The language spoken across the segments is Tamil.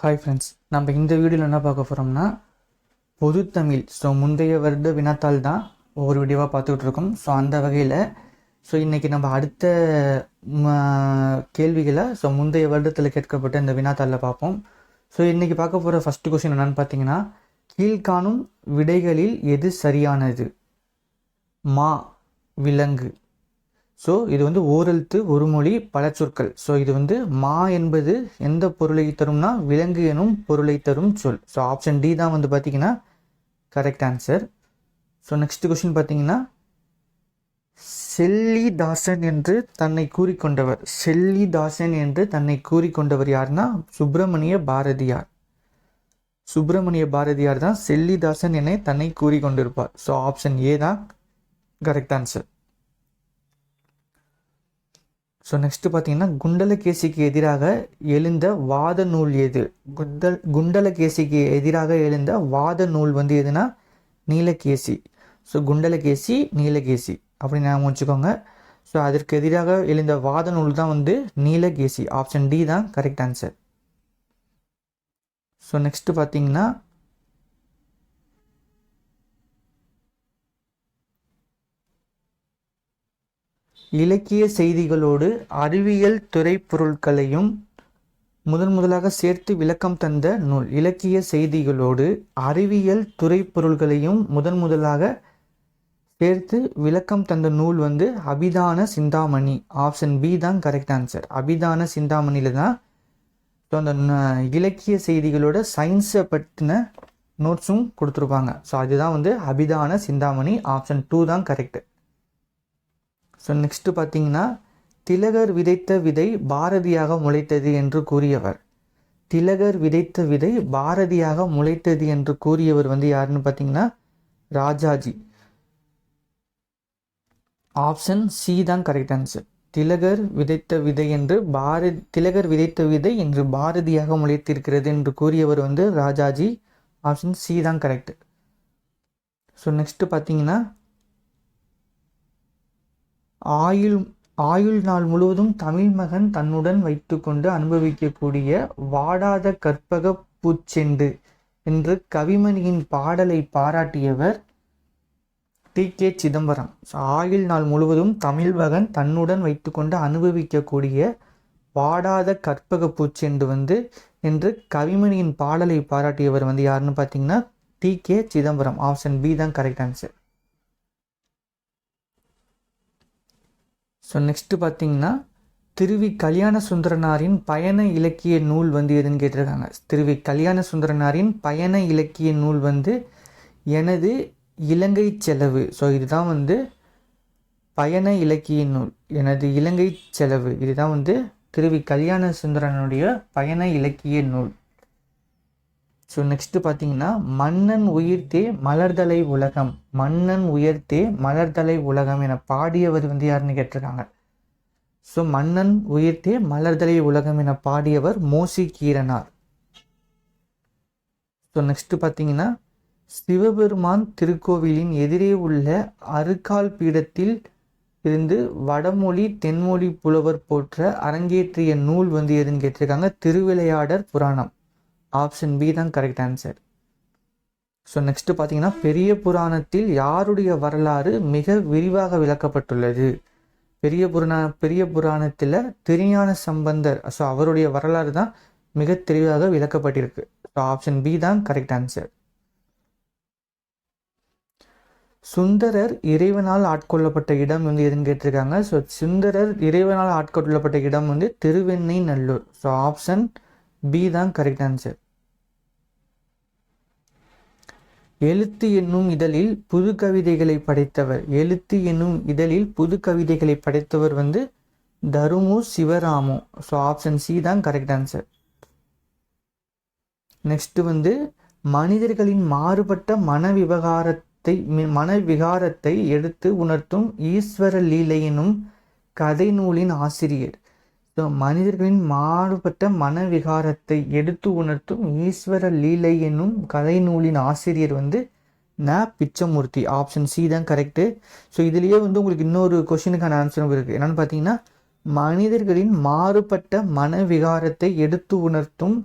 ஹாய் ஃப்ரெண்ட்ஸ், நம்ம இந்த வீடியோவில் என்ன பார்க்க போகிறோம்னா பொதுத்தமிழ். ஸோ முந்தைய வருட வினாத்தாள் தான் ஒவ்வொரு வீடியோவாக பார்த்துக்கிட்டு இருக்கோம். ஸோ அந்த வகையில் இன்றைக்கி நம்ம அடுத்த கேள்விகளை முந்தைய வருடத்தில் கேட்கப்பட்ட இந்த வினாத்தாளில் பார்ப்போம். ஸோ இன்றைக்கி பார்க்க போகிற ஃபஸ்ட்டு கொஸ்டின் என்னென்னு பார்த்தீங்கன்னா, கீழ்காணும் விடைகளில் எது சரியானது? மா விலங்கு. ஸோ இது ஓரெழுத்து ஒரு மொழி பல சொற்கள். ஸோ இது மா என்பது எந்த பொருளை தரும்னா விலங்கு எனும் பொருளை தரும் சொல். ஸோ ஆப்ஷன் டி தான் பார்த்தீங்கன்னா correct answer. So next question பார்த்தீங்கன்னா, செல்லிதாசன் என்று தன்னை கூறிக்கொண்டவர். செல்லிதாசன் என்று தன்னை கூறிக்கொண்டவர் யாருன்னா சுப்பிரமணிய பாரதியார். சுப்பிரமணிய பாரதியார் தான் செல்லிதாசன் என தன்னை கூறிக்கொண்டிருப்பார். ஸோ ஆப்ஷன் ஏ தான் கரெக்ட் ஆன்சர். ஸோ நெக்ஸ்ட் பார்த்தீங்கன்னா, குண்டலகேசிக்கு எதிராக எழுந்த வாத நூல் எது? குண்டலகேசிக்கு எதிராக எழுந்த வாத நூல் எதுனா நீலகேசி. ஸோ குண்டலகேசி நீலகேசி அப்படின்னு ஞாபகம் வச்சுக்கோங்க. ஸோ அதற்கு எதிராக எழுந்த வாத நூல் தான் நீலகேசி. ஆப்ஷன் டி தான் கரெக்ட் ஆன்சர். ஸோ நெக்ஸ்ட் பார்த்தீங்கன்னா, இலக்கிய செய்திகளோடு அறிவியல் துறை பொருட்களையும் முதலாக சேர்த்து விளக்கம் தந்த நூல். இலக்கிய செய்திகளோடு அறிவியல் துறை பொருள்களையும் முதலாக சேர்த்து விளக்கம் தந்த நூல் அபிதான சிந்தாமணி. ஆப்ஷன் பி தான் கரெக்ட் ஆன்சர். அபிதான சிந்தாமணியில் தான் அந்த இலக்கிய செய்திகளோட சயின்ஸை பற்றின நோட்ஸும் கொடுத்துருப்பாங்க. ஸோ அதுதான் அபிதான சிந்தாமணி. ஆப்ஷன் 2 தான் கரெக்ட். ஸோ நெக்ஸ்ட் பார்த்தீங்கன்னா, திலகர் விதைத்த விதை பாரதியாக முளைத்தது என்று கூறியவர். திலகர் விதைத்த விதை பாரதியாக முளைத்தது என்று கூறியவர் யாருன்னு பார்த்தீங்கன்னா ராஜாஜி. ஆப்ஷன் சி தான் கரெக்ட் ஆன்சர். திலகர் விதைத்த விதை என்று திலகர் விதைத்த விதை என்று பாரதியாக முளைத்திருக்கிறது என்று கூறியவர் ராஜாஜி. ஆப்ஷன் சி தான் கரெக்ட். ஸோ நெக்ஸ்ட் பார்த்தீங்கன்னா, ஆயுள் நாள் முழுவதும் தமிழ் மகன் தன்னுடன் வைத்துக்கொண்டு அனுபவிக்கக்கூடிய வாடாத கற்பக பூச்செண்டு என்று கவிமணியின் பாடலை பாராட்டியவர் டி.கே. சிதம்பரம். ஆயுள் நாள் முழுவதும் தமிழ் மகன் தன்னுடன் வைத்துக்கொண்டு அனுபவிக்கக்கூடிய வாடாத கற்பக பூச்செண்டு என்று கவிமணியின் பாடலை பாராட்டியவர் யாருன்னு பார்த்தீங்கன்னா டி.கே. சிதம்பரம். ஆப்ஷன் பி தான் கரெக்ட் ஆன்சர். ஸோ நெக்ஸ்ட்டு பார்த்தீங்கன்னா, திருவி கல்யாண சுந்தரனாரின் பயண இலக்கிய நூல் எதுன்னு கேட்டிருக்காங்க. திருவி கல்யாண சுந்தரனாரின் பயண இலக்கிய நூல் எனது இலங்கை செலவு. ஸோ இதுதான் பயண இலக்கிய நூல். எனது இலங்கை செலவு இதுதான் திருவி கல்யாண சுந்தரனுடைய பயண இலக்கிய நூல். ஸோ நெக்ஸ்ட் பார்த்தீங்கன்னா, மன்னன் உயிர்த்தே மலர்தலை உலகம். மன்னன் உயர்த்தே மலர்தலை உலகம் என பாடியவர் யாருன்னு கேட்டிருக்காங்க. ஸோ மன்னன் உயிர்த்தே மலர்தலை உலகம் என பாடியவர் மோசி கீரனார். ஸோ நெக்ஸ்ட் பார்த்தீங்கன்னா, சிவபெருமான் திருக்கோவிலின் எதிரே உள்ள அருக்கால் பீடத்தில் இருந்து வடமொழி தென்மொழி புலவர் போற்ற அரங்கேற்றிய நூல் எதுன்னு கேட்டிருக்காங்க. திருவிளையாடற் புராணம். ஆப்ஷன் பி தான் கரெக்ட் ஆன்சர். ஸோ நெக்ஸ்ட் பார்த்தீங்கன்னா, பெரிய புராணத்தில் யாருடைய வரலாறு மிக விரிவாக விளக்கப்பட்டுள்ளது? பெரிய புராணத்தில் திருஞான சம்பந்தர். ஸோ அவருடைய வரலாறு தான் மிக தெளிவாக விளக்கப்பட்டிருக்கு. ஸோ ஆப்ஷன் பி தான் கரெக்ட் ஆன்சர். சுந்தரர் இறைவனால் ஆட்கொள்ளப்பட்ட இடம் எதுன்னு கேட்டிருக்காங்க. ஸோ சுந்தரர் இறைவனால் ஆட்கொள்ளப்பட்ட இடம் Thiruvennai Nallur. So option B தான் கரெக்ட் ஆன்சர். எழுத்து என்னும் இதழில் புது கவிதைகளை படைத்தவர். எழுத்து என்னும் இதழில் புது கவிதைகளை படைத்தவர் Dharumu Sivaramu. So option C தான் கரெக்ட் ஆன்சர். நெக்ஸ்ட் மனிதர்களின் மாறுபட்ட மனவிகாரத்தை எடுத்து உணர்த்தும் ஈஸ்வர லீலை எனும் கதை நூலின் ஆசிரியர். ஸோ மனிதர்களின் மாறுபட்ட மனவிகாரத்தை எடுத்து உணர்த்தும் ஈஸ்வர லீலை என்னும் கதை நூலின் ஆசிரியர் ந பிச்சமூர்த்தி. ஆப்ஷன் சி தான் கரெக்டு. ஸோ இதுலேயே உங்களுக்கு இன்னொரு கொஸ்டினுக்கான ஆன்சரும் இருக்குது. என்னென்னு பார்த்தீங்கன்னா, மனிதர்களின் மாறுபட்ட மனவிகாரத்தை எடுத்து உணர்த்தும்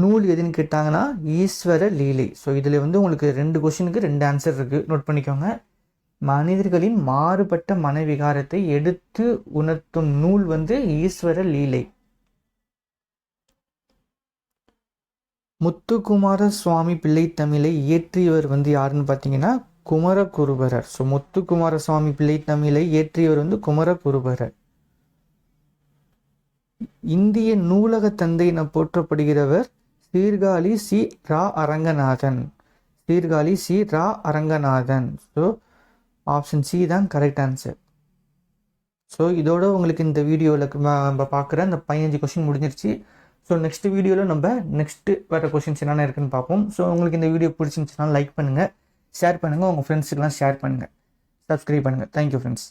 நூல் எதுன்னு கேட்டாங்கன்னா ஈஸ்வர லீலை. ஸோ இதில் வந்து உங்களுக்கு 2 கொஷினுக்கு 2 ஆன்சர் இருக்குது, நோட் பண்ணிக்கோங்க. மனிதர்களின் மாறுபட்ட மனவிகாரத்தை எடுத்து உணர்த்தும் நூல் வந்து ஈஸ்வர லீலை. முத்துக்குமார சுவாமி பிள்ளை தமிழை இயற்றியவர் வந்து யாருன்னு பார்த்தீங்கன்னா குமரகுருபரர். ஸோ முத்துக்குமார சுவாமி பிள்ளை தமிழை இயற்றியவர் வந்து குமரகுருபரர். இந்திய நூலக தந்தை என போற்றப்படுகிறவர் சீர்காழி சி. ரா. அரங்கநாதன். சீர்காழி சி. ரா. அரங்கநாதன். ஸோ ஆப்ஷன் சி தான் கரெக்ட் ஆன்சர். ஸோ இதோட உங்களுக்கு இந்த வீடியோவில் நம்ம பார்க்குற அந்த 15 கொஷின் முடிஞ்சிருச்சு. ஸோ நெக்ஸ்ட் வீடியோவில் நம்ம நெக்ஸ்ட்டு வர கொஷின்ஸ் என்னென்ன இருக்குன்னு பார்ப்போம். ஸோ உங்களுக்கு இந்த வீடியோ பிடிச்சிருந்துச்சுன்னா லைக் பண்ணுங்கள், ஷேர் பண்ணுங்கள், உங்கள் ஃப்ரெண்ட்ஸுக்கெலாம் ஷேர் பண்ணுங்கள், சப்ஸ்கிரைப் பண்ணுங்கள். Thank you friends.